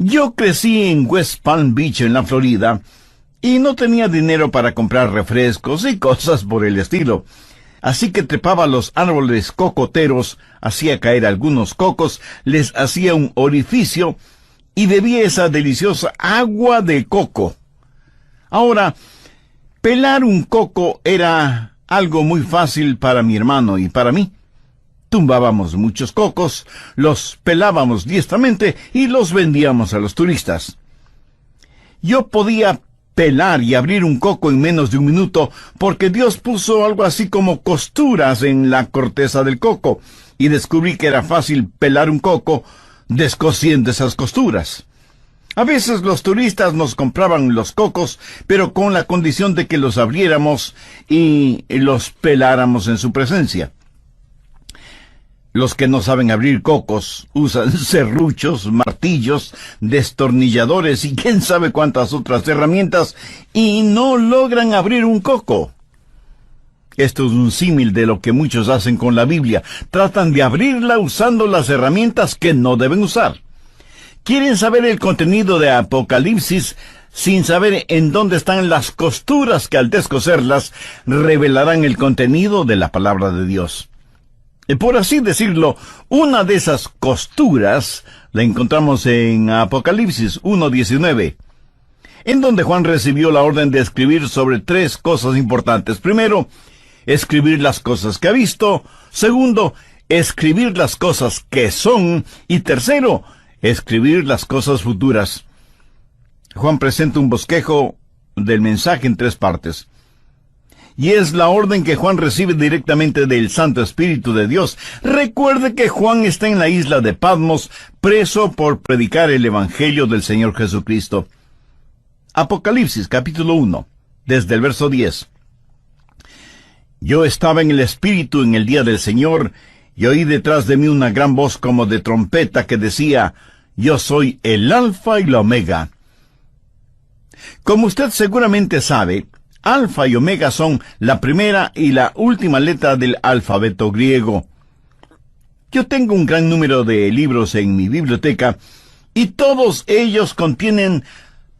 Yo crecí en West Palm Beach, en la Florida, y no tenía dinero para comprar refrescos y cosas por el estilo. Así que trepaba los árboles cocoteros, hacía caer algunos cocos, les hacía un orificio y bebía esa deliciosa agua de coco. Ahora, pelar un coco era algo muy fácil para mi hermano y para mí. Tumbábamos muchos cocos, los pelábamos diestramente y los vendíamos a los turistas. Yo podía pelar y abrir un coco en menos de un minuto porque Dios puso algo así como costuras en la corteza del coco y descubrí que era fácil pelar un coco descosiendo esas costuras. A veces los turistas nos compraban los cocos, pero con la condición de que los abriéramos y los peláramos en su presencia. Los que no saben abrir cocos usan serruchos, martillos, destornilladores y quién sabe cuántas otras herramientas y no logran abrir un coco. Esto es un símil de lo que muchos hacen con la Biblia. Tratan de abrirla usando las herramientas que no deben usar. Quieren saber el contenido de Apocalipsis sin saber en dónde están las costuras que al descoserlas revelarán el contenido de la palabra de Dios. Por así decirlo, una de esas costuras la encontramos en Apocalipsis 1:19, en donde Juan recibió la orden de escribir sobre 3 cosas importantes. Primero, escribir las cosas que ha visto. Segundo, escribir las cosas que son. Y tercero, escribir las cosas futuras. Juan presenta un bosquejo del mensaje en 3 partes. Y es la orden que Juan recibe directamente del Santo Espíritu de Dios. Recuerde que Juan está en la isla de Patmos, preso por predicar el Evangelio del Señor Jesucristo. Apocalipsis, capítulo 1, desde el verso 10. Yo estaba en el Espíritu en el día del Señor, y oí detrás de mí una gran voz como de trompeta que decía: Yo soy el Alfa y la Omega. Como usted seguramente sabe, Alfa y Omega son la primera y la última letra del alfabeto griego. Yo tengo un gran número de libros en mi biblioteca y todos ellos contienen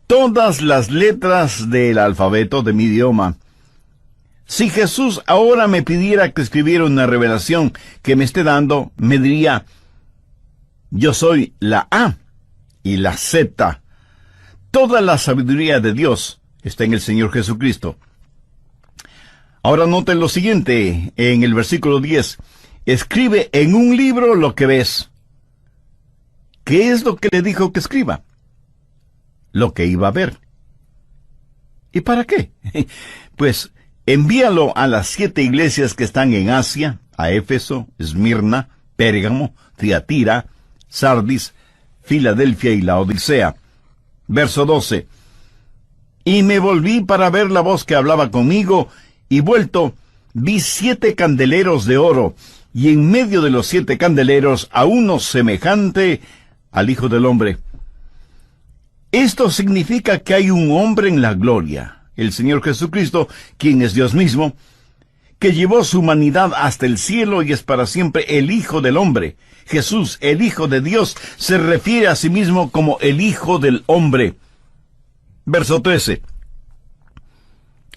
todas las letras del alfabeto de mi idioma. Si Jesús ahora me pidiera que escribiera una revelación que me esté dando, me diría: yo soy la A y la Z. Toda la sabiduría de Dios está en el Señor Jesucristo. Ahora noten lo siguiente, en el versículo 10. Escribe en un libro lo que ves. ¿Qué es lo que le dijo que escriba? Lo que iba a ver. ¿Y para qué? Pues envíalo a las 7 iglesias que están en Asia, a Éfeso, Esmirna, Pérgamo, Tiatira, Sardis, Filadelfia y Laodicea. Verso 12. Y me volví para ver la voz que hablaba conmigo, y vuelto, vi 7 candeleros de oro, y en medio de los 7 candeleros a uno semejante al Hijo del Hombre. Esto significa que hay un hombre en la gloria, el Señor Jesucristo, quien es Dios mismo, que llevó su humanidad hasta el cielo y es para siempre el Hijo del Hombre. Jesús, el Hijo de Dios, se refiere a sí mismo como el Hijo del Hombre. Verso 13.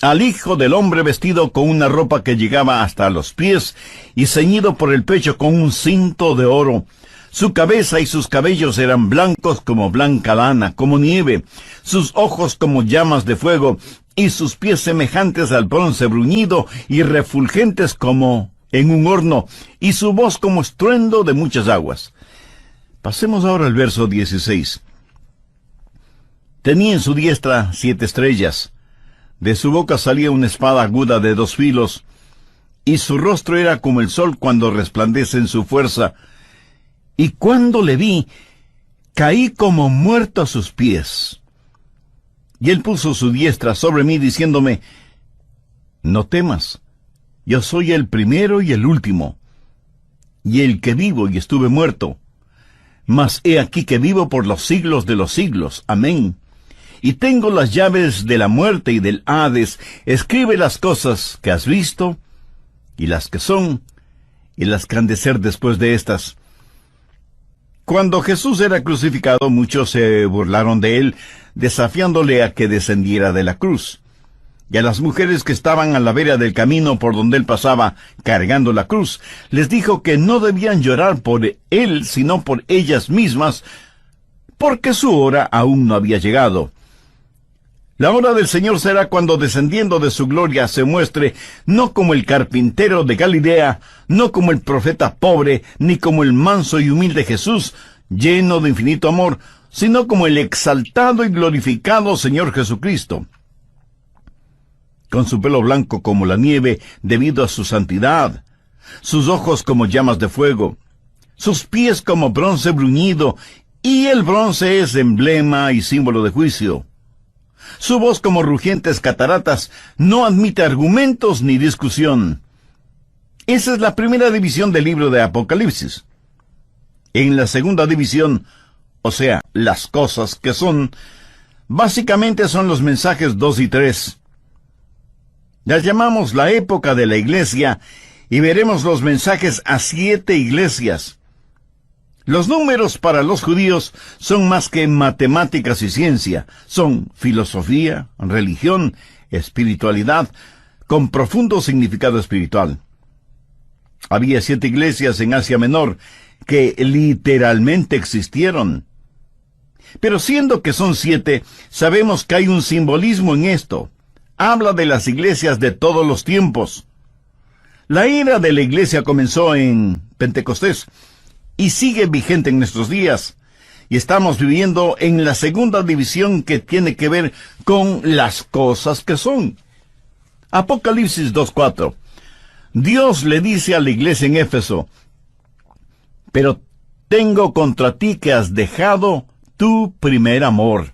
Al Hijo del Hombre vestido con una ropa que llegaba hasta los pies y ceñido por el pecho con un cinto de oro. Su cabeza y sus cabellos eran blancos como blanca lana, como nieve, sus ojos como llamas de fuego, y sus pies semejantes al bronce bruñido y refulgentes como en un horno, y su voz como estruendo de muchas aguas. Pasemos ahora al verso 16. Tenía en su diestra 7 estrellas. De su boca salía una espada aguda de 2 filos, y su rostro era como el sol cuando resplandece en su fuerza. Y cuando le vi, caí como muerto a sus pies. Y él puso su diestra sobre mí, diciéndome: no temas, yo soy el primero y el último, y el que vivo y estuve muerto. Mas he aquí que vivo por los siglos de los siglos. Amén. Y tengo las llaves de la muerte y del Hades. Escribe las cosas que has visto, y las que son, y las que han de ser después de estas. Cuando Jesús era crucificado, muchos se burlaron de él, desafiándole a que descendiera de la cruz. Y a las mujeres que estaban a la vera del camino por donde él pasaba, cargando la cruz, les dijo que no debían llorar por él, sino por ellas mismas, porque su hora aún no había llegado. La hora del Señor será cuando, descendiendo de su gloria, se muestre no como el carpintero de Galilea, no como el profeta pobre, ni como el manso y humilde Jesús, lleno de infinito amor, sino como el exaltado y glorificado Señor Jesucristo. Con su pelo blanco como la nieve debido a su santidad, sus ojos como llamas de fuego, sus pies como bronce bruñido, y el bronce es emblema y símbolo de juicio. Su voz como rugientes cataratas no admite argumentos ni discusión. Esa es la primera división del libro de Apocalipsis. En la segunda división, o sea, las cosas que son, básicamente son los mensajes 2 y 3. Las llamamos la época de la iglesia y veremos los mensajes a 7 iglesias. Los números para los judíos son más que matemáticas y ciencia, son filosofía, religión, espiritualidad, con profundo significado espiritual. Había 7 iglesias en Asia Menor que literalmente existieron. Pero siendo que son 7, sabemos que hay un simbolismo en esto. Habla de las iglesias de todos los tiempos. La era de la iglesia comenzó en Pentecostés y sigue vigente en nuestros días. Y estamos viviendo en la segunda división que tiene que ver con las cosas que son. Apocalipsis 2:4. Dios le dice a la iglesia en Éfeso: pero tengo contra ti que has dejado tu primer amor.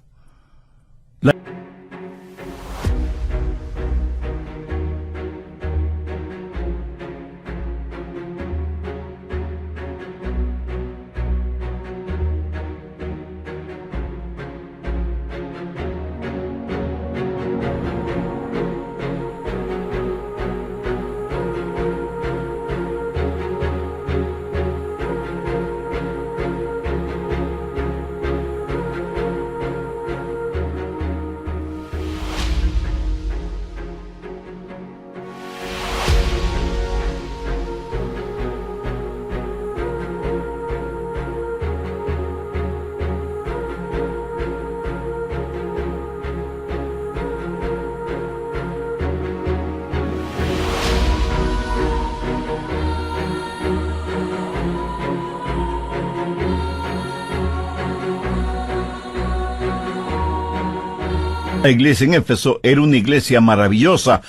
La iglesia en Éfeso era una iglesia maravillosa,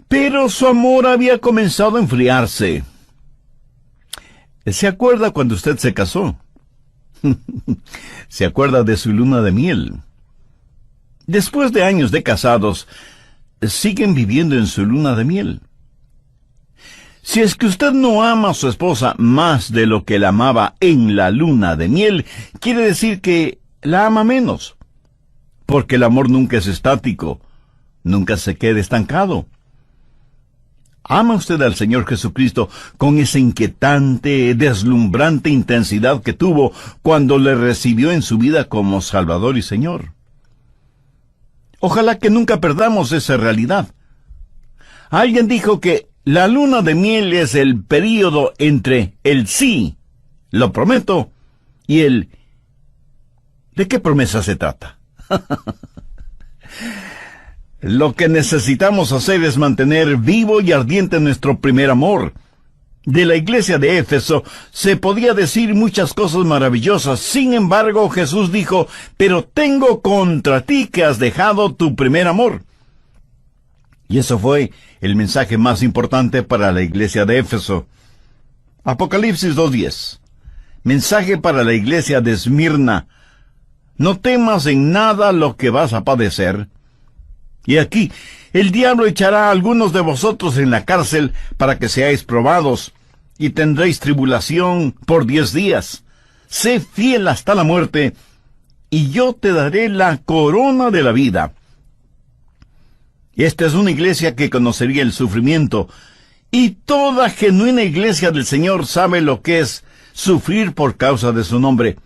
pero su amor había comenzado a enfriarse. ¿Se acuerda cuando usted se casó? ¿Se acuerda de su luna de miel? Después de años de casados, siguen viviendo en su luna de miel. Si es que usted no ama a su esposa más de lo que la amaba en la luna de miel, quiere decir que la ama menos. Porque el amor nunca es estático, nunca se queda estancado. ¿Ama usted al Señor Jesucristo con esa inquietante, deslumbrante intensidad que tuvo cuando le recibió en su vida como Salvador y Señor? Ojalá que nunca perdamos esa realidad. Alguien dijo que la luna de miel es el período entre el sí, lo prometo, y el ¿de qué promesa se trata? Lo que necesitamos hacer es mantener vivo y ardiente nuestro primer amor. De la iglesia de Éfeso se podía decir muchas cosas maravillosas. Sin embargo, Jesús dijo: pero tengo contra ti que has dejado tu primer amor. Y eso fue el mensaje más importante para la iglesia de Éfeso. Apocalipsis 2:10. Mensaje para la iglesia de Esmirna: no temas en nada lo que vas a padecer. Y aquí, el diablo echará a algunos de vosotros en la cárcel para que seáis probados, y tendréis tribulación por 10 días. Sé fiel hasta la muerte, y yo te daré la corona de la vida. Esta es una iglesia que conocería el sufrimiento, y toda genuina iglesia del Señor sabe lo que es sufrir por causa de su nombre,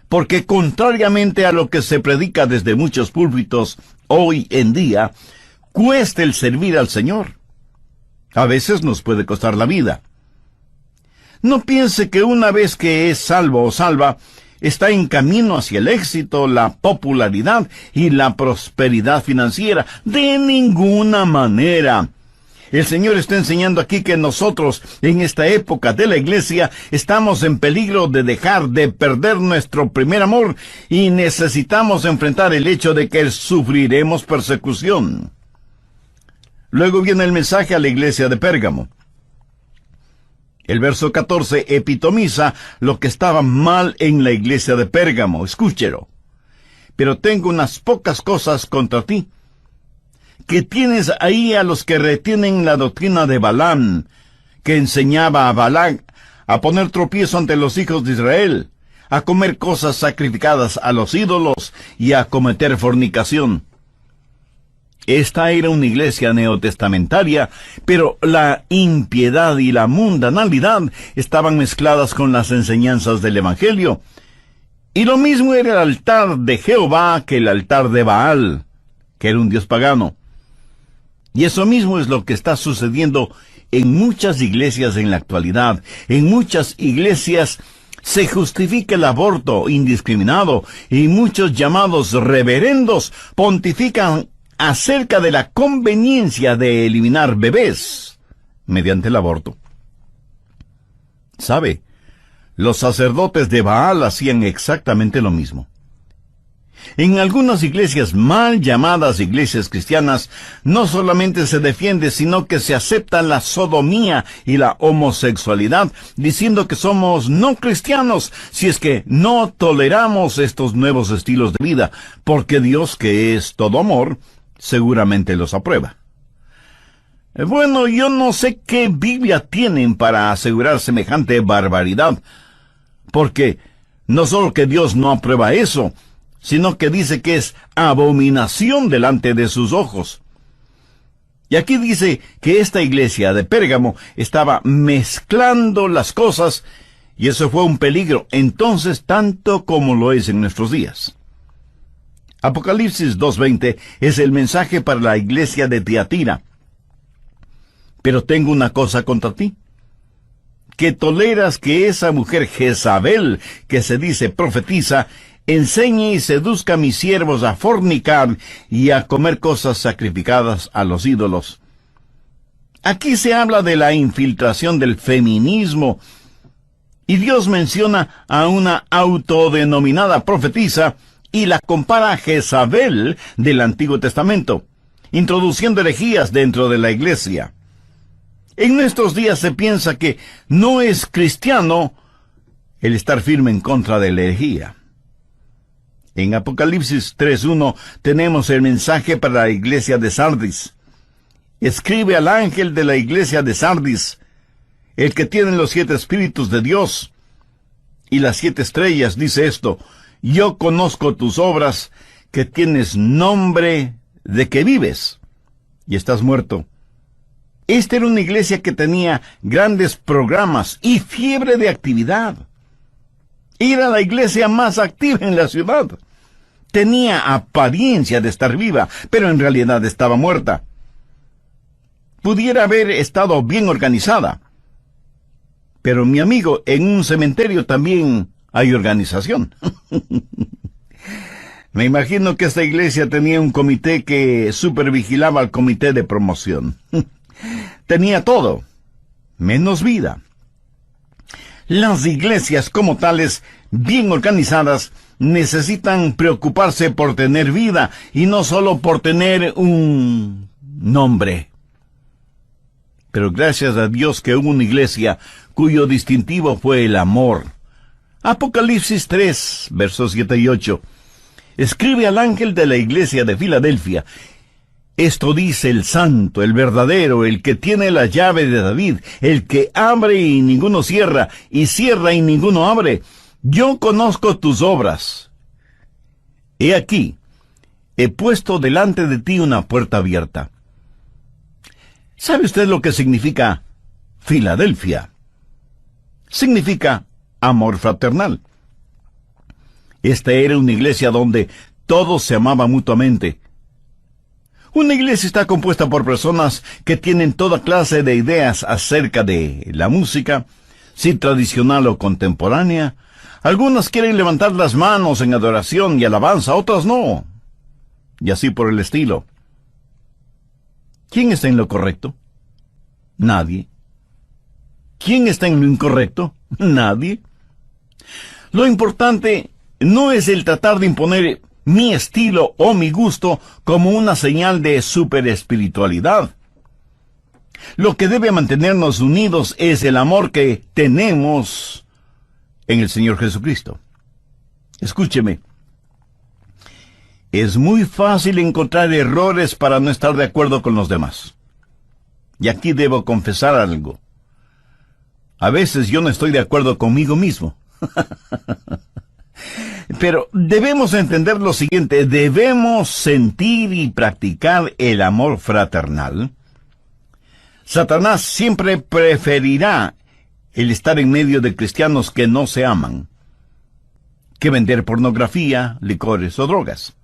porque contrariamente a lo que se predica desde muchos púlpitos hoy en día, cuesta el servir al Señor. A veces nos puede costar la vida. No piense que una vez que es salvo o salva, está en camino hacia el éxito, la popularidad y la prosperidad financiera. De ninguna manera. El Señor está enseñando aquí que nosotros, en esta época de la iglesia, estamos en peligro de dejar de perder nuestro primer amor y necesitamos enfrentar el hecho de que sufriremos persecución. Luego viene el mensaje a la iglesia de Pérgamo. El verso 14 epitomiza lo que estaba mal en la iglesia de Pérgamo. Escúchelo. Pero tengo unas pocas cosas contra ti, que tienes ahí a los que retienen la doctrina de Balaam, que enseñaba a Balac a poner tropiezo ante los hijos de Israel, a comer cosas sacrificadas a los ídolos y a cometer fornicación. Esta era una iglesia neotestamentaria, pero la impiedad y la mundanalidad estaban mezcladas con las enseñanzas del Evangelio. Y lo mismo era el altar de Jehová que el altar de Baal, que era un dios pagano. Y eso mismo es lo que está sucediendo en muchas iglesias en la actualidad. En muchas iglesias se justifica el aborto indiscriminado y muchos llamados reverendos pontifican acerca de la conveniencia de eliminar bebés mediante el aborto. ¿Sabe? Los sacerdotes de Baal hacían exactamente lo mismo. En algunas iglesias mal llamadas iglesias cristianas, no solamente se defiende, sino que se acepta la sodomía y la homosexualidad, diciendo que somos no cristianos si es que no toleramos estos nuevos estilos de vida, porque Dios, que es todo amor, seguramente los aprueba. Bueno, yo no sé qué Biblia tienen para asegurar semejante barbaridad, porque no solo que Dios no aprueba eso, sino que dice que es abominación delante de sus ojos. Y aquí dice que esta iglesia de Pérgamo estaba mezclando las cosas, y eso fue un peligro entonces tanto como lo es en nuestros días. Apocalipsis 2:20 es el mensaje para la iglesia de Tiatira. Pero tengo una cosa contra ti, que toleras que esa mujer Jezabel, que se dice profetiza, enseñe y seduzca a mis siervos a fornicar y a comer cosas sacrificadas a los ídolos. Aquí se habla de la infiltración del feminismo, y Dios menciona a una autodenominada profetisa y la compara a Jezabel del Antiguo Testamento, introduciendo herejías dentro de la iglesia. En nuestros días se piensa que no es cristiano el estar firme en contra de la herejía. En Apocalipsis 3:1 tenemos el mensaje para la iglesia de Sardis. Escribe al ángel de la iglesia de Sardis, el que tiene los 7 espíritus de Dios y las 7 estrellas, dice esto: yo conozco tus obras, que tienes nombre de que vives y estás muerto. Esta era una iglesia que tenía grandes programas y fiebre de actividad. Era la iglesia más activa en la ciudad. Tenía apariencia de estar viva, pero en realidad estaba muerta. Pudiera haber estado bien organizada. Pero mi amigo, en un cementerio también hay organización. Me imagino que esta iglesia tenía un comité que supervigilaba al comité de promoción. Tenía todo, menos vida. Las iglesias como tales, bien organizadas, necesitan preocuparse por tener vida y no solo por tener un nombre. Pero gracias a Dios que hubo una iglesia cuyo distintivo fue el amor. Apocalipsis 3, versos 7 y 8. Escribe al ángel de la iglesia de Filadelfia: esto dice el santo, el verdadero, el que tiene la llave de David, el que abre y ninguno cierra, y cierra y ninguno abre. Yo conozco tus obras. He aquí, he puesto delante de ti una puerta abierta. ¿Sabe usted lo que significa Filadelfia? Significa amor fraternal. Esta era una iglesia donde todos se amaban mutuamente. Una iglesia está compuesta por personas que tienen toda clase de ideas acerca de la música, si tradicional o contemporánea. Algunas quieren levantar las manos en adoración y alabanza, otras no. Y así por el estilo. ¿Quién está en lo correcto? Nadie. ¿Quién está en lo incorrecto? Nadie. Lo importante no es el tratar de imponer mi estilo o mi gusto como una señal de superespiritualidad. Lo que debe mantenernos unidos es el amor que tenemos en el Señor Jesucristo. Escúcheme. Es muy fácil encontrar errores para no estar de acuerdo con los demás. Y aquí debo confesar algo. A veces yo no estoy de acuerdo conmigo mismo. Pero debemos entender lo siguiente, debemos sentir y practicar el amor fraternal. Satanás siempre preferirá el estar en medio de cristianos que no se aman, que vender pornografía, licores o drogas.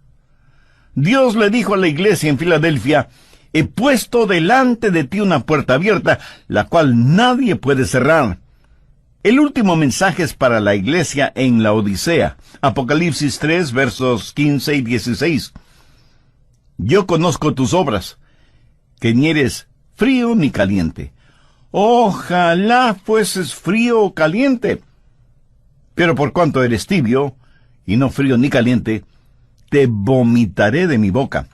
Dios le dijo a la iglesia en Filadelfia, he puesto delante de ti una puerta abierta, la cual nadie puede cerrar. El último mensaje es para la iglesia en la Odisea. Apocalipsis 3, versos 15 y 16. Yo conozco tus obras, que ni eres frío ni caliente. Ojalá fueses frío o caliente. Pero por cuanto eres tibio, y no frío ni caliente, te vomitaré de mi boca.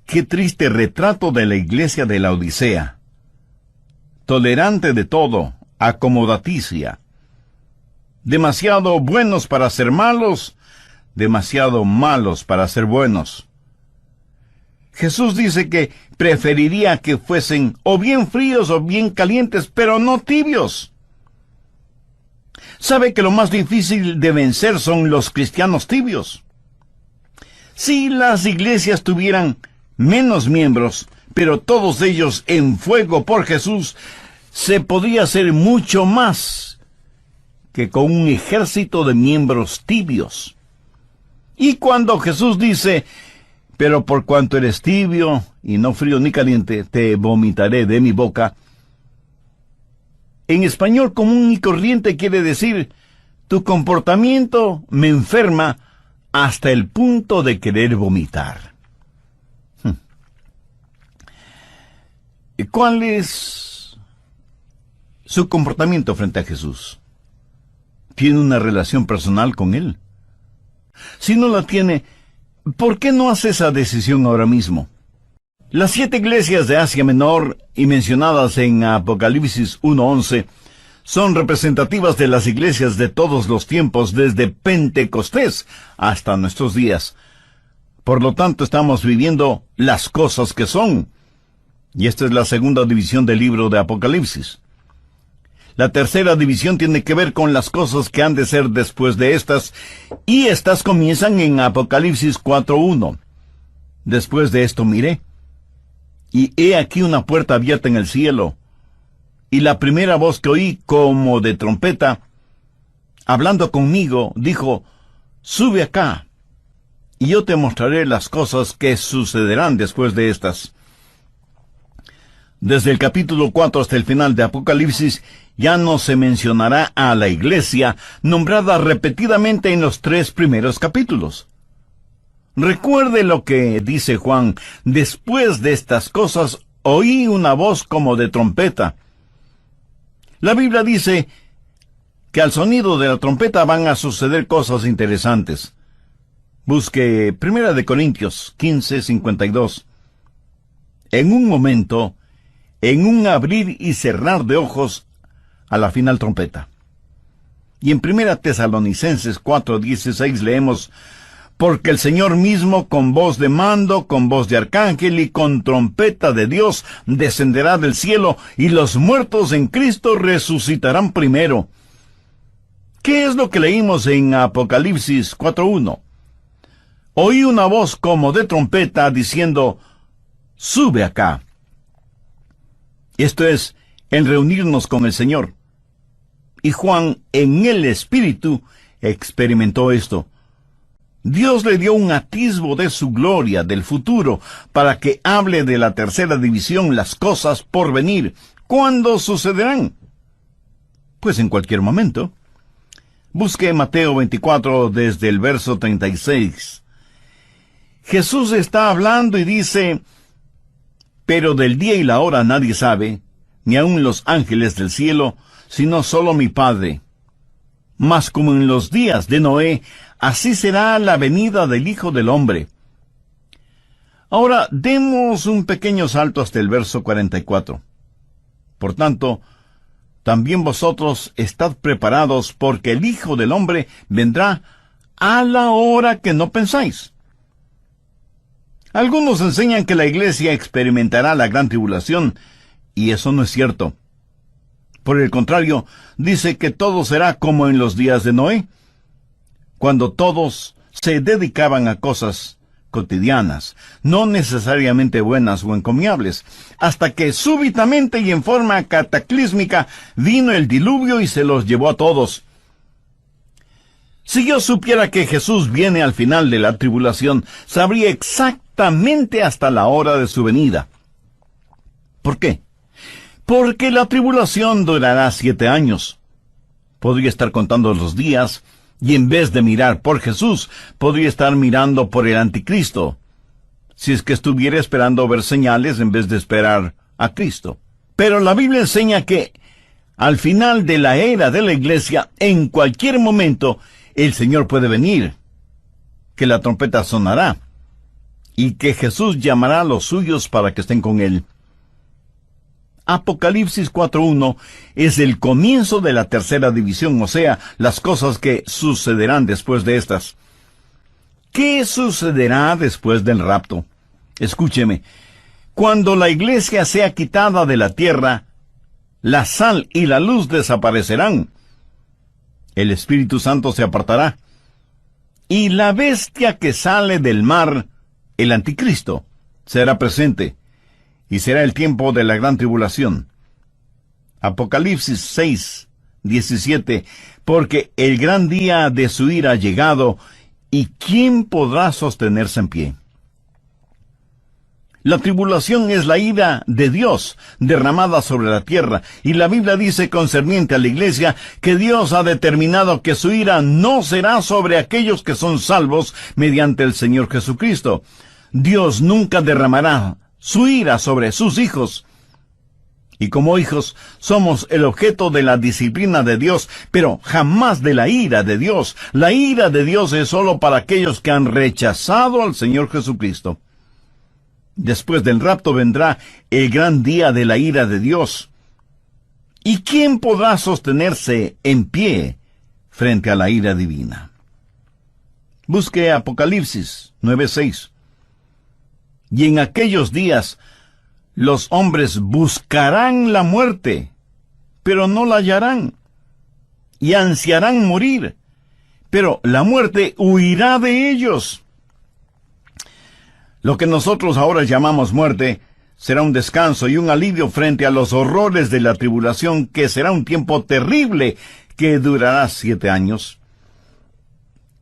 Qué triste retrato de la iglesia de la Odisea. Tolerante de todo, acomodaticia. Demasiado buenos para ser malos, demasiado malos para ser buenos. Jesús dice que preferiría que fuesen o bien fríos o bien calientes, pero no tibios. ¿Sabe que lo más difícil de vencer son los cristianos tibios? Si las iglesias tuvieran menos miembros, pero todos ellos en fuego por Jesús, se podría hacer mucho más que con un ejército de miembros tibios. Y cuando Jesús dice, pero por cuanto eres tibio y no frío ni caliente, te vomitaré de mi boca, en español común y corriente quiere decir, tu comportamiento me enferma hasta el punto de querer vomitar. ¿Cuál es su comportamiento frente a Jesús? ¿Tiene una relación personal con Él? Si no la tiene, ¿por qué no hace esa decisión ahora mismo? Las 7 iglesias de Asia Menor y mencionadas en Apocalipsis 1:11 son representativas de las iglesias de todos los tiempos desde Pentecostés hasta nuestros días. Por lo tanto, estamos viviendo las cosas que son. Y esta es la segunda división del libro de Apocalipsis. La tercera división tiene que ver con las cosas que han de ser después de estas, y estas comienzan en Apocalipsis 4:1. Después de esto miré, y he aquí una puerta abierta en el cielo, y la primera voz que oí como de trompeta, hablando conmigo, dijo, sube acá, y yo te mostraré las cosas que sucederán después de estas. Desde el capítulo 4 hasta el final de Apocalipsis, ya no se mencionará a la iglesia, nombrada repetidamente en los 3 primeros capítulos. Recuerde lo que dice Juan, después de estas cosas, oí una voz como de trompeta. La Biblia dice que al sonido de la trompeta van a suceder cosas interesantes. Busque 1 Corintios 15:52. En un momento, en un abrir y cerrar de ojos, a la final trompeta. Y en 1 Tesalonicenses 4:16 leemos, porque el Señor mismo con voz de mando, con voz de arcángel y con trompeta de Dios descenderá del cielo, y los muertos en Cristo resucitarán primero. ¿Qué es lo que leímos en Apocalipsis 4:1? Oí una voz como de trompeta diciendo, sube acá. Esto es, en reunirnos con el Señor. Y Juan, en el Espíritu, experimentó esto. Dios le dio un atisbo de su gloria, del futuro, para que hable de la tercera división, las cosas por venir. ¿Cuándo sucederán? Pues en cualquier momento. Busque Mateo 24 desde el verso 36. Jesús está hablando y dice: pero del día y la hora nadie sabe, ni aun los ángeles del cielo, sino solo mi Padre. Mas como en los días de Noé, así será la venida del Hijo del Hombre. Ahora demos un pequeño salto hasta el verso 44. Por tanto, también vosotros estad preparados, porque el Hijo del Hombre vendrá a la hora que no pensáis. Algunos enseñan que la iglesia experimentará la gran tribulación, y eso no es cierto. Por el contrario, dice que todo será como en los días de Noé, cuando todos se dedicaban a cosas cotidianas, no necesariamente buenas o encomiables, hasta que súbitamente y en forma cataclísmica vino el diluvio y se los llevó a todos. Si yo supiera que Jesús viene al final de la tribulación, sabría exactamente hasta la hora de su venida. ¿Por qué? Porque la tribulación durará 7 años. Podría estar contando los días, y en vez de mirar por Jesús, podría estar mirando por el anticristo, si es que estuviera esperando ver señales en vez de esperar a Cristo. Pero la Biblia enseña que al final de la era de la iglesia, en cualquier momento, el Señor puede venir, que la trompeta sonará, y que Jesús llamará a los suyos para que estén con Él. Apocalipsis 4:1 es el comienzo de la tercera división, o sea, las cosas que sucederán después de estas. ¿Qué sucederá después del rapto? Escúcheme, cuando la iglesia sea quitada de la tierra, la sal y la luz desaparecerán. El Espíritu Santo se apartará. Y la bestia que sale del mar, el anticristo, será presente. Y será el tiempo de la gran tribulación. Apocalipsis 6:17, porque el gran día de su ira ha llegado, ¿y quién podrá sostenerse en pie? La tribulación es la ira de Dios derramada sobre la tierra, y la Biblia dice concerniente a la iglesia que Dios ha determinado que su ira no será sobre aquellos que son salvos mediante el Señor Jesucristo. Dios nunca derramará su ira sobre sus hijos. Y como hijos, somos el objeto de la disciplina de Dios, pero jamás de la ira de Dios. La ira de Dios es solo para aquellos que han rechazado al Señor Jesucristo. Después del rapto vendrá el gran día de la ira de Dios. ¿Y quién podrá sostenerse en pie frente a la ira divina? Busque Apocalipsis 9:6. Y en aquellos días los hombres buscarán la muerte, pero no la hallarán, y ansiarán morir, pero la muerte huirá de ellos. Lo que nosotros ahora llamamos muerte será un descanso y un alivio frente a los horrores de la tribulación, que será un tiempo terrible que durará 7 años.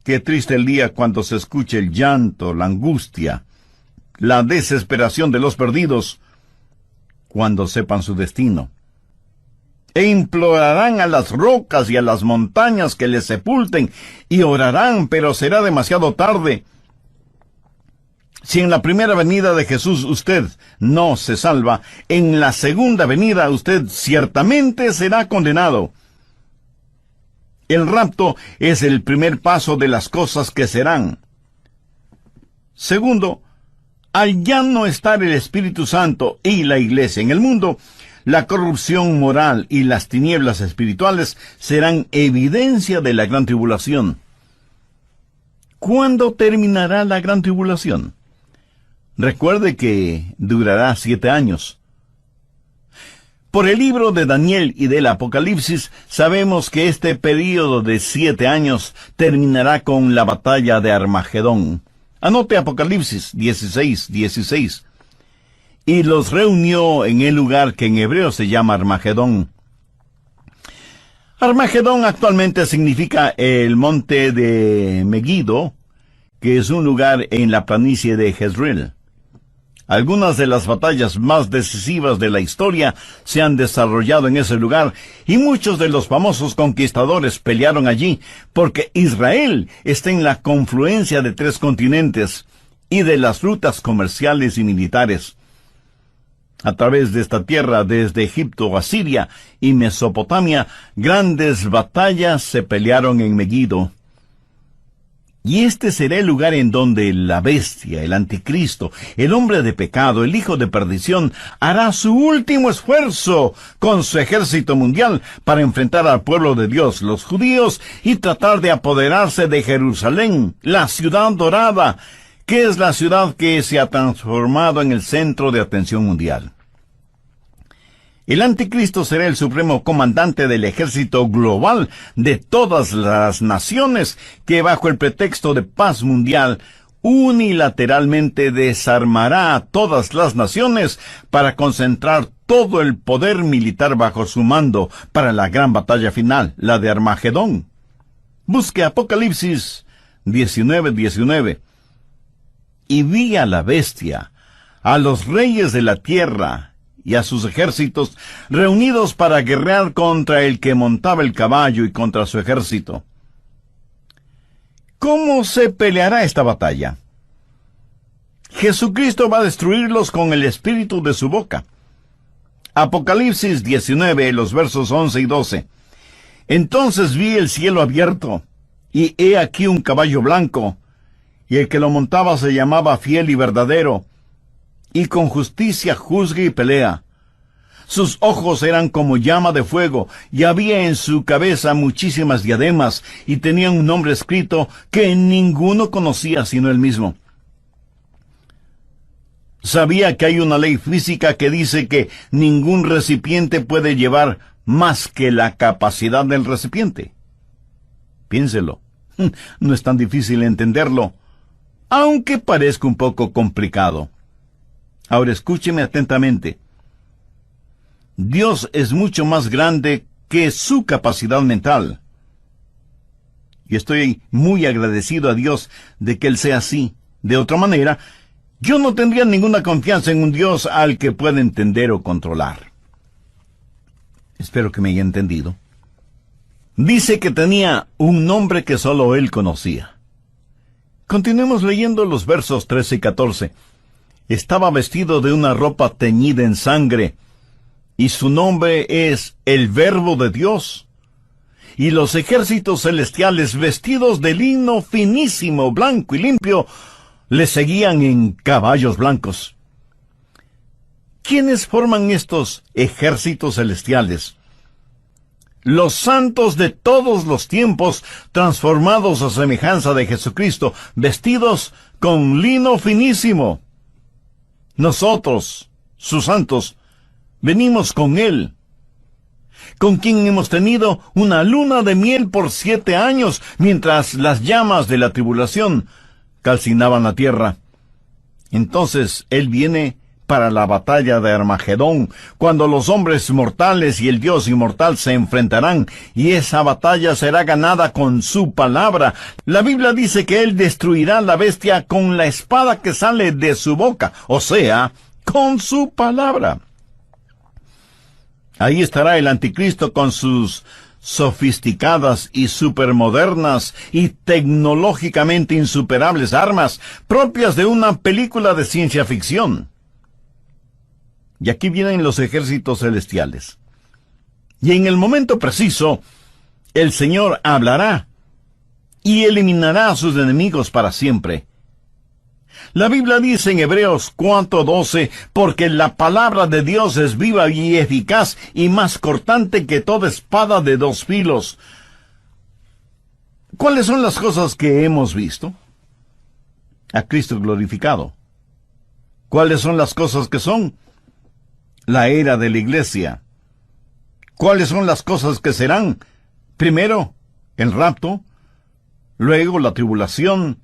Qué triste el día cuando se escuche el llanto, la angustia, la desesperación de los perdidos, cuando sepan su destino. E implorarán a las rocas y a las montañas que les sepulten, y orarán, pero será demasiado tarde. Si en la primera venida de Jesús usted no se salva, en la segunda venida usted ciertamente será condenado. El rapto es el primer paso de las cosas que serán. Segundo, al ya no estar el Espíritu Santo y la Iglesia en el mundo, la corrupción moral y las tinieblas espirituales serán evidencia de la gran tribulación. ¿Cuándo terminará la gran tribulación? Recuerde que durará 7 años. Por el libro de Daniel y del Apocalipsis, sabemos que este período de 7 años terminará con la batalla de Armagedón. Anote Apocalipsis 16:16. Y los reunió en el lugar que en hebreo se llama Armagedón. Armagedón actualmente significa el monte de Megiddo, que es un lugar en la planicie de Jezreel. Algunas de las batallas más decisivas de la historia se han desarrollado en ese lugar y muchos de los famosos conquistadores pelearon allí porque Israel está en la confluencia de 3 continentes y de las rutas comerciales y militares. A través de esta tierra, desde Egipto a Siria y Mesopotamia, grandes batallas se pelearon en Megiddo. Y este será el lugar en donde la bestia, el anticristo, el hombre de pecado, el hijo de perdición, hará su último esfuerzo con su ejército mundial para enfrentar al pueblo de Dios, los judíos, y tratar de apoderarse de Jerusalén, la ciudad dorada, que es la ciudad que se ha transformado en el centro de atención mundial. El anticristo será el supremo comandante del ejército global de todas las naciones que bajo el pretexto de paz mundial unilateralmente desarmará a todas las naciones para concentrar todo el poder militar bajo su mando para la gran batalla final, la de Armagedón. Busque Apocalipsis 19:19. Y vi a la bestia, a los reyes de la tierra y a sus ejércitos reunidos para guerrear contra el que montaba el caballo y contra su ejército. ¿Cómo se peleará esta batalla? Jesucristo va a destruirlos con el espíritu de su boca. Apocalipsis 19, los versos 11 y 12. Entonces vi el cielo abierto, y he aquí un caballo blanco, y el que lo montaba se llamaba Fiel y Verdadero, y con justicia juzga y pelea. Sus ojos eran como llama de fuego, y había en su cabeza muchísimas diademas, y tenía un nombre escrito que ninguno conocía sino él mismo. Sabía que hay una ley física que dice que ningún recipiente puede llevar más que la capacidad del recipiente. Piénselo. No es tan difícil entenderlo, aunque parezca un poco complicado. Ahora escúcheme atentamente. Dios es mucho más grande que su capacidad mental. Y estoy muy agradecido a Dios de que Él sea así. De otra manera, yo no tendría ninguna confianza en un Dios al que pueda entender o controlar. Espero que me haya entendido. Dice que tenía un nombre que solo Él conocía. Continuemos leyendo los versos 13 y 14. Estaba vestido de una ropa teñida en sangre, y su nombre es el Verbo de Dios. Y los ejércitos celestiales, vestidos de lino finísimo, blanco y limpio, le seguían en caballos blancos. ¿Quiénes forman estos ejércitos celestiales? Los santos de todos los tiempos, transformados a semejanza de Jesucristo, vestidos con lino finísimo. Nosotros, sus santos, venimos con Él, con quien hemos tenido una luna de miel por 7 años, mientras las llamas de la tribulación calcinaban la tierra. Entonces Él viene para la batalla de Armagedón, cuando los hombres mortales y el Dios inmortal se enfrentarán, y esa batalla será ganada con su palabra. La Biblia dice que Él destruirá la bestia con la espada que sale de su boca, o sea, con su palabra. Ahí estará el anticristo con sus sofisticadas y supermodernas y tecnológicamente insuperables armas, propias de una película de ciencia ficción. Y aquí vienen los ejércitos celestiales. Y en el momento preciso, el Señor hablará y eliminará a sus enemigos para siempre. La Biblia dice en Hebreos 4:12, porque la palabra de Dios es viva y eficaz y más cortante que toda espada de 2 filos. ¿Cuáles son las cosas que hemos visto? A Cristo glorificado. ¿Cuáles son las cosas que son? La era de la iglesia. ¿Cuáles son las cosas que serán? Primero, el rapto, luego la tribulación,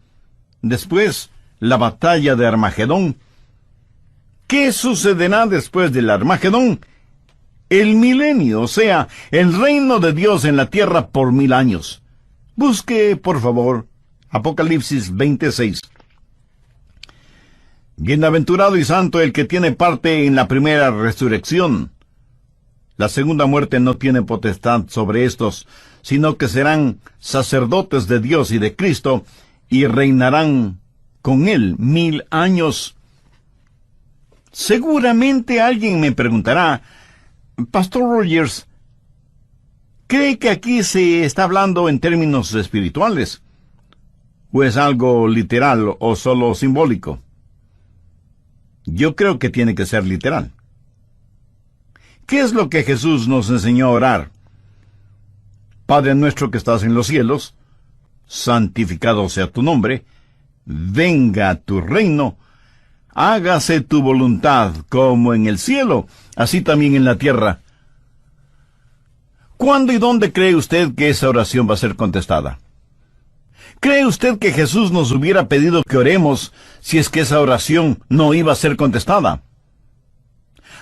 después la batalla de Armagedón. ¿Qué sucederá después del Armagedón? El milenio, o sea, el reino de Dios en la tierra por 1000 años. Busque, por favor, Apocalipsis 26. Bienaventurado y santo el que tiene parte en la primera resurrección. La segunda muerte no tiene potestad sobre estos, sino que serán sacerdotes de Dios y de Cristo, y reinarán con él 1000 años. Seguramente alguien me preguntará, Pastor Rogers, ¿cree que aquí se está hablando en términos espirituales? ¿O es algo literal o solo simbólico? Yo creo que tiene que ser literal. ¿Qué es lo que Jesús nos enseñó a orar? Padre nuestro que estás en los cielos, santificado sea tu nombre, venga tu reino, hágase tu voluntad como en el cielo, así también en la tierra. ¿Cuándo y dónde cree usted que esa oración va a ser contestada? ¿Cree usted que Jesús nos hubiera pedido que oremos si es que esa oración no iba a ser contestada?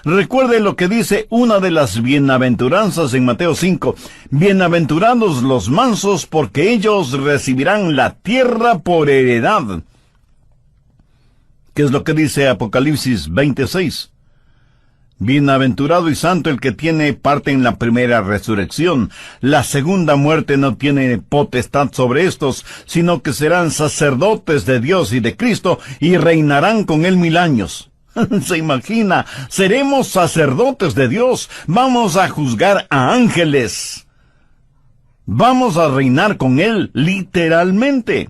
Recuerde lo que dice una de las bienaventuranzas en Mateo 5. Bienaventurados los mansos, porque ellos recibirán la tierra por heredad. ¿Qué es lo que dice Apocalipsis 26? Bienaventurado y santo el que tiene parte en la primera resurrección. La segunda muerte no tiene potestad sobre estos, sino que serán sacerdotes de Dios y de Cristo, y reinarán con él 1000 años. ¿Se imagina? Seremos sacerdotes de Dios. Vamos a juzgar a ángeles. Vamos a reinar con él, literalmente.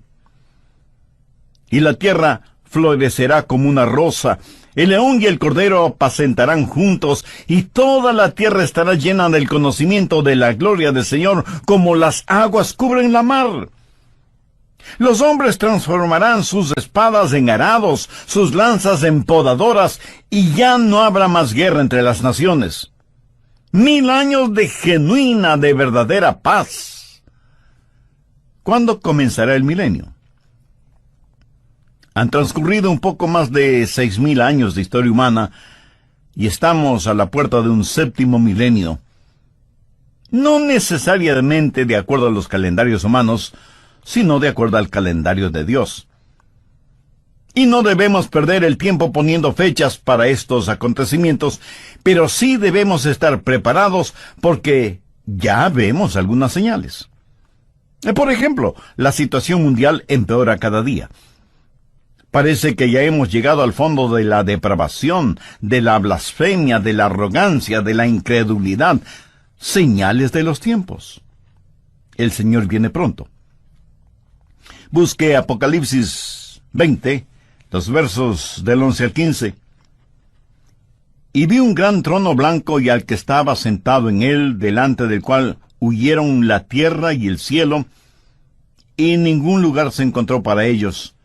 Y la tierra florecerá como una rosa. El león y el cordero apacentarán juntos, y toda la tierra estará llena del conocimiento de la gloria del Señor, como las aguas cubren la mar. Los hombres transformarán sus espadas en arados, sus lanzas en podadoras, y ya no habrá más guerra entre las naciones. 1000 años de genuina, de verdadera paz. ¿Cuándo comenzará el milenio? Han transcurrido un poco más de 6000 años de historia humana y estamos a la puerta de un séptimo milenio. No necesariamente de acuerdo a los calendarios humanos, sino de acuerdo al calendario de Dios. Y no debemos perder el tiempo poniendo fechas para estos acontecimientos, pero sí debemos estar preparados porque ya vemos algunas señales. Por ejemplo, la situación mundial empeora cada día. Parece que ya hemos llegado al fondo de la depravación, de la blasfemia, de la arrogancia, de la incredulidad. Señales de los tiempos. El Señor viene pronto. Busque Apocalipsis 20, los versos del 11 al 15. Y vi un gran trono blanco y al que estaba sentado en él, delante del cual huyeron la tierra y el cielo, y ningún lugar se encontró para ellos.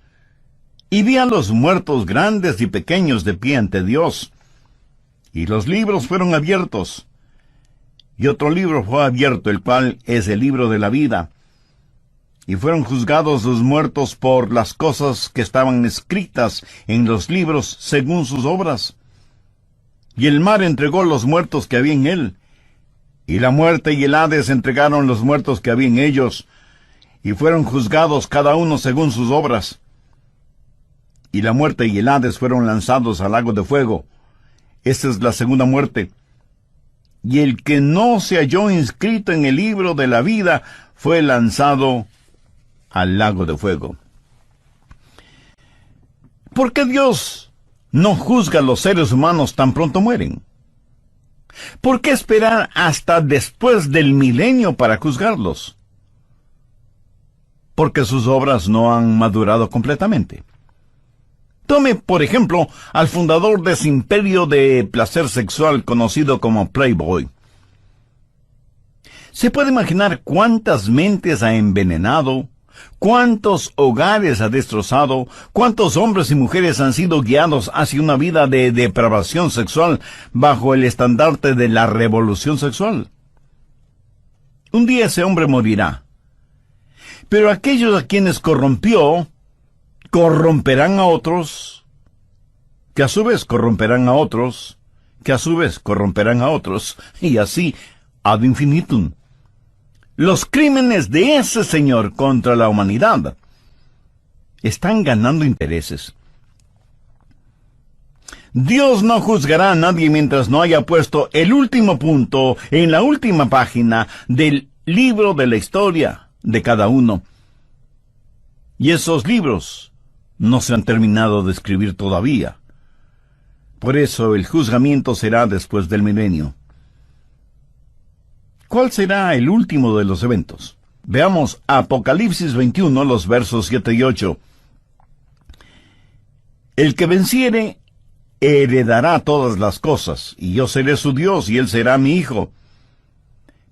Y vi a los muertos grandes y pequeños de pie ante Dios. Y los libros fueron abiertos. Y otro libro fue abierto, el cual es el libro de la vida. Y fueron juzgados los muertos por las cosas que estaban escritas en los libros según sus obras. Y el mar entregó los muertos que había en él. Y la muerte y el Hades entregaron los muertos que había en ellos. Y fueron juzgados cada uno según sus obras. Y la muerte y el Hades fueron lanzados al lago de fuego. Esta es la segunda muerte. Y el que no se halló inscrito en el libro de la vida fue lanzado al lago de fuego. ¿Por qué Dios no juzga a los seres humanos tan pronto mueren? ¿Por qué esperar hasta después del milenio para juzgarlos? Porque sus obras no han madurado completamente. Tome, por ejemplo, al fundador de ese imperio de placer sexual conocido como Playboy. ¿Se puede imaginar cuántas mentes ha envenenado? ¿Cuántos hogares ha destrozado? ¿Cuántos hombres y mujeres han sido guiados hacia una vida de depravación sexual bajo el estandarte de la revolución sexual? Un día ese hombre morirá. Pero aquellos a quienes corrompió, corromperán a otros, que a su vez corromperán a otros, que a su vez corromperán a otros, y así ad infinitum. Los crímenes de ese señor contra la humanidad están ganando intereses. Dios no juzgará a nadie mientras no haya puesto el último punto en la última página del libro de la historia de cada uno. Y esos libros no se han terminado de escribir todavía. Por eso el juzgamiento será después del milenio. ¿Cuál será el último de los eventos? Veamos Apocalipsis 21, los versos 7 y 8. El que venciere heredará todas las cosas, y yo seré su Dios, y él será mi hijo.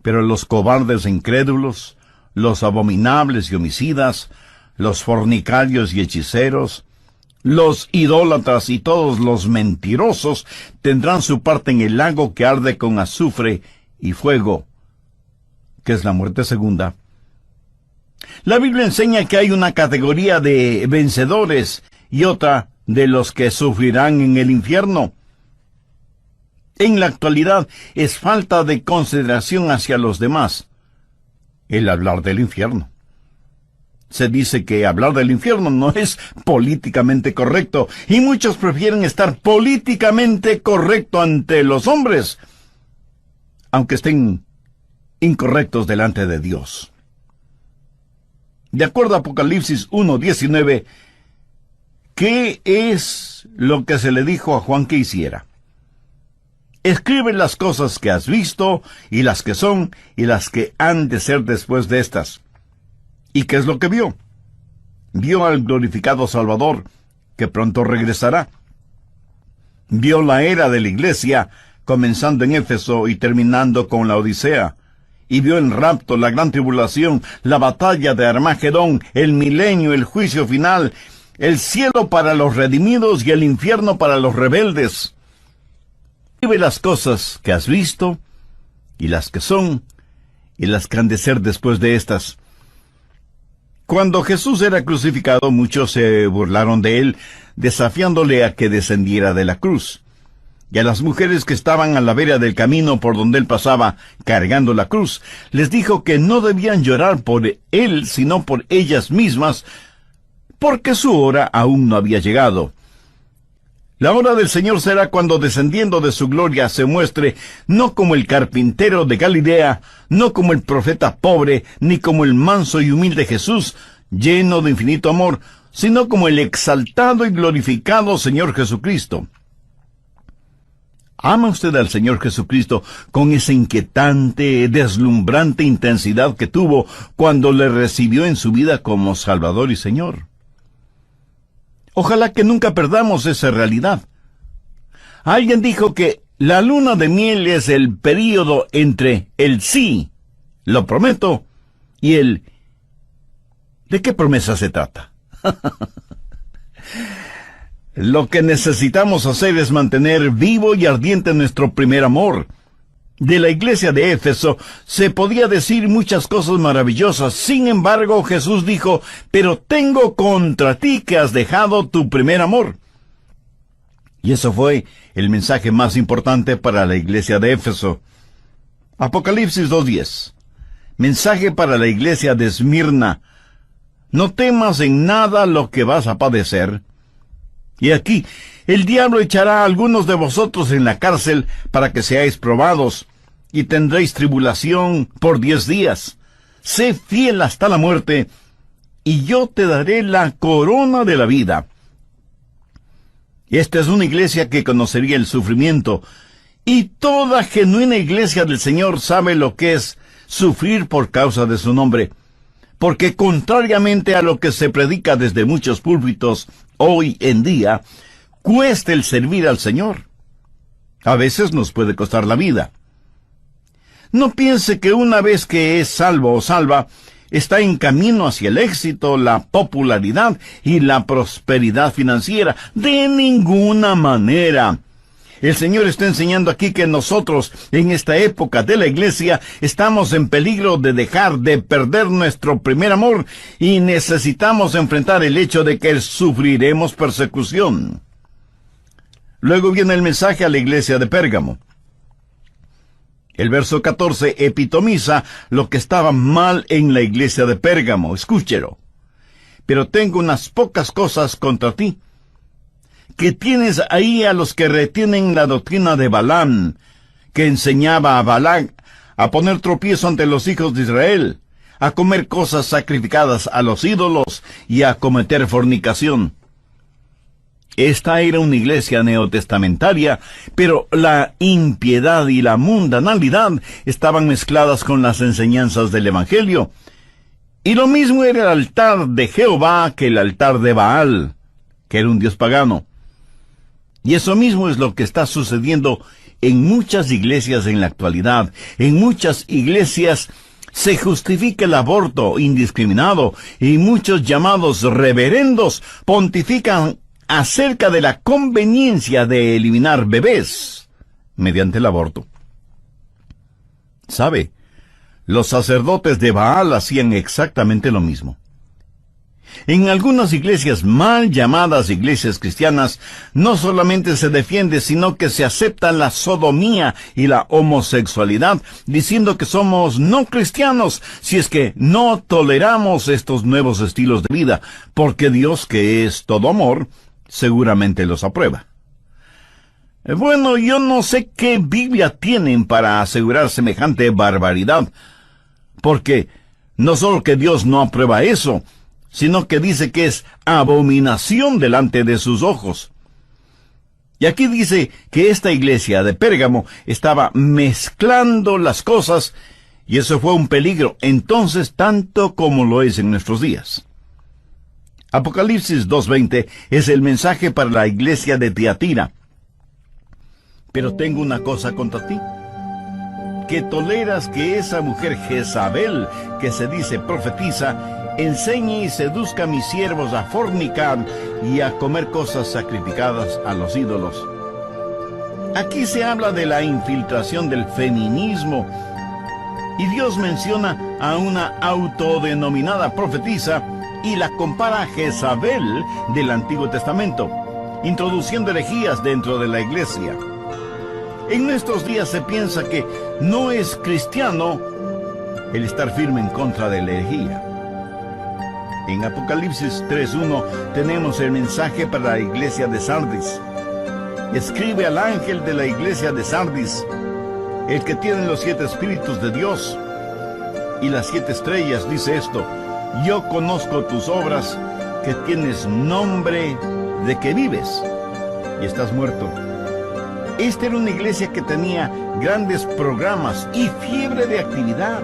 Pero los cobardes e incrédulos, los abominables y homicidas, los fornicarios y hechiceros, los idólatras y todos los mentirosos tendrán su parte en el lago que arde con azufre y fuego, que es la muerte segunda. La Biblia enseña que hay una categoría de vencedores y otra de los que sufrirán en el infierno. En la actualidad es falta de consideración hacia los demás el hablar del infierno. Se dice que hablar del infierno no es políticamente correcto, y muchos prefieren estar políticamente correcto ante los hombres, aunque estén incorrectos delante de Dios. De acuerdo a Apocalipsis 1:19, ¿qué es lo que se le dijo a Juan que hiciera? Escribe las cosas que has visto, y las que son, y las que han de ser después de estas. ¿Y qué es lo que vio? Vio al glorificado Salvador, que pronto regresará. Vio la era de la iglesia, comenzando en Éfeso y terminando con la Odisea. Y vio el rapto, la gran tribulación, la batalla de Armagedón, el milenio, el juicio final, el cielo para los redimidos y el infierno para los rebeldes. Escribe las cosas que has visto, y las que son, y las que han de ser después de estas. Cuando Jesús era crucificado, muchos se burlaron de él, desafiándole a que descendiera de la cruz. Y a las mujeres que estaban a la vera del camino por donde él pasaba, cargando la cruz, les dijo que no debían llorar por él, sino por ellas mismas, porque su hora aún no había llegado. La hora del Señor será cuando, descendiendo de su gloria, se muestre no como el carpintero de Galilea, no como el profeta pobre, ni como el manso y humilde Jesús, lleno de infinito amor, sino como el exaltado y glorificado Señor Jesucristo. ¿Ama usted al Señor Jesucristo con esa inquietante, deslumbrante intensidad que tuvo cuando le recibió en su vida como Salvador y Señor? Ojalá que nunca perdamos esa realidad. Alguien dijo que la luna de miel es el período entre el sí, lo prometo, y el ¿de qué promesa se trata? Lo que necesitamos hacer es mantener vivo y ardiente nuestro primer amor. De la iglesia de Éfeso se podía decir muchas cosas maravillosas. Sin embargo, Jesús dijo: pero tengo contra ti que has dejado tu primer amor. Y eso fue el mensaje más importante para la iglesia de Éfeso. Apocalipsis 2:10. Mensaje para la iglesia de Esmirna: no temas en nada lo que vas a padecer. Y aquí, el diablo echará a algunos de vosotros en la cárcel para que seáis probados, y tendréis tribulación por 10 días. Sé fiel hasta la muerte, y yo te daré la corona de la vida. Esta es una iglesia que conocería el sufrimiento, y toda genuina iglesia del Señor sabe lo que es sufrir por causa de su nombre. Porque contrariamente a lo que se predica desde muchos púlpitos hoy en día, cuesta el servir al Señor. A veces nos puede costar la vida. No piense que una vez que es salvo o salva, está en camino hacia el éxito, la popularidad y la prosperidad financiera. De ninguna manera. El Señor está enseñando aquí que nosotros, en esta época de la iglesia, estamos en peligro de dejar de perder nuestro primer amor y necesitamos enfrentar el hecho de que sufriremos persecución. Luego viene el mensaje a la iglesia de Pérgamo. El verso 14 epitomiza lo que estaba mal en la iglesia de Pérgamo. Escúchelo. Pero tengo unas pocas cosas contra ti, que tienes ahí a los que retienen la doctrina de Balaam, que enseñaba a Balac a poner tropiezo ante los hijos de Israel, a comer cosas sacrificadas a los ídolos y a cometer fornicación. Esta era una iglesia neotestamentaria, pero la impiedad y la mundanalidad estaban mezcladas con las enseñanzas del Evangelio. Y lo mismo era el altar de Jehová que el altar de Baal, que era un dios pagano. Y eso mismo es lo que está sucediendo en muchas iglesias en la actualidad. En muchas iglesias se justifica el aborto indiscriminado y muchos llamados reverendos pontifican acerca de la conveniencia de eliminar bebés mediante el aborto. ¿Sabe? Los sacerdotes de Baal hacían exactamente lo mismo. En algunas iglesias mal llamadas iglesias cristianas, no solamente se defiende, sino que se acepta la sodomía y la homosexualidad, diciendo que somos no cristianos si es que no toleramos estos nuevos estilos de vida, porque Dios, que es todo amor, seguramente los aprueba. Bueno, yo no sé qué Biblia tienen para asegurar semejante barbaridad, porque no solo que Dios no aprueba eso, sino que dice que es abominación delante de sus ojos. Y aquí dice que esta iglesia de Pérgamo estaba mezclando las cosas, y eso fue un peligro entonces tanto como lo es en nuestros días. Apocalipsis 2:20 es el mensaje para la iglesia de Tiatira. Pero tengo una cosa contra ti, que toleras que esa mujer Jezabel, que se dice profetiza, enseñe y seduzca a mis siervos a fornicar y a comer cosas sacrificadas a los ídolos. Aquí se habla de la infiltración del feminismo, y Dios menciona a una autodenominada profetisa y la compara a Jezabel del Antiguo Testamento, introduciendo herejías dentro de la iglesia. En nuestros días se piensa que no es cristiano el estar firme en contra de la herejía. En Apocalipsis 3:1 tenemos el mensaje para la iglesia de Sardis. Escribe al ángel de la iglesia de Sardis, el que tiene los 7 espíritus de Dios y las 7 estrellas, dice esto: yo conozco tus obras, que tienes nombre de que vives y estás muerto. Esta era una iglesia que tenía grandes programas y fiebre de actividad.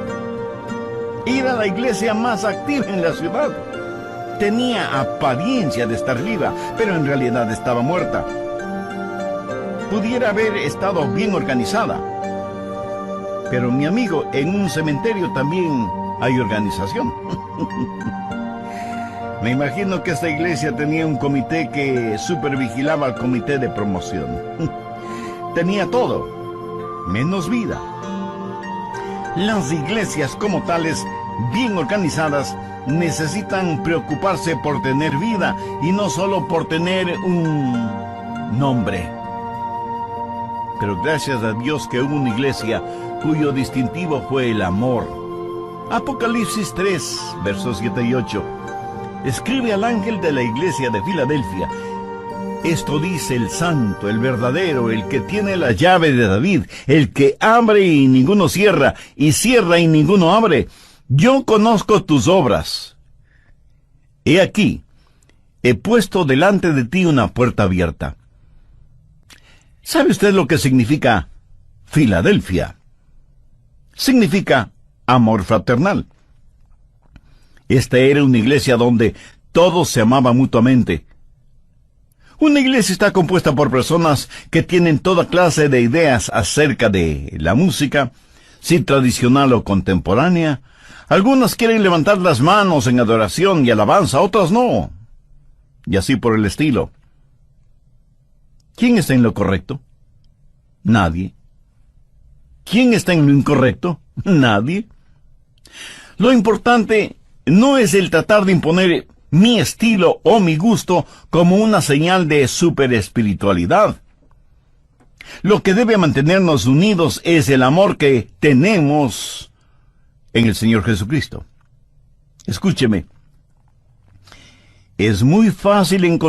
Era la iglesia más activa en la ciudad. Tenía apariencia de estar viva, pero en realidad estaba muerta. Pudiera haber estado bien organizada. Pero mi amigo, en un cementerio también hay organización. Me imagino que esta iglesia tenía un comité que supervigilaba al comité de promoción. Tenía todo, menos vida. Las iglesias como tales, bien organizadas, necesitan preocuparse por tener vida y no solo por tener un nombre. Pero gracias a Dios que hubo una iglesia cuyo distintivo fue el amor. Apocalipsis 3, versos 7 y 8. Escribe al ángel de la iglesia de Filadelfia: esto dice el santo, el verdadero, el que tiene la llave de David, el que abre y ninguno cierra, y cierra y ninguno abre. Yo conozco tus obras. He aquí, he puesto delante de ti una puerta abierta. ¿Sabe usted lo que significa Filadelfia? Significa amor fraternal. Esta era una iglesia donde todos se amaban mutuamente. Una iglesia está compuesta por personas que tienen toda clase de ideas acerca de la música, si tradicional o contemporánea. Algunas quieren levantar las manos en adoración y alabanza, otras no. Y así por el estilo. ¿Quién está en lo correcto? Nadie. ¿Quién está en lo incorrecto? Nadie. Lo importante no es el tratar de imponer mi estilo o mi gusto como una señal de superespiritualidad. Lo que debe mantenernos unidos es el amor que tenemos en el Señor Jesucristo. Escúcheme. Es muy fácil encontrar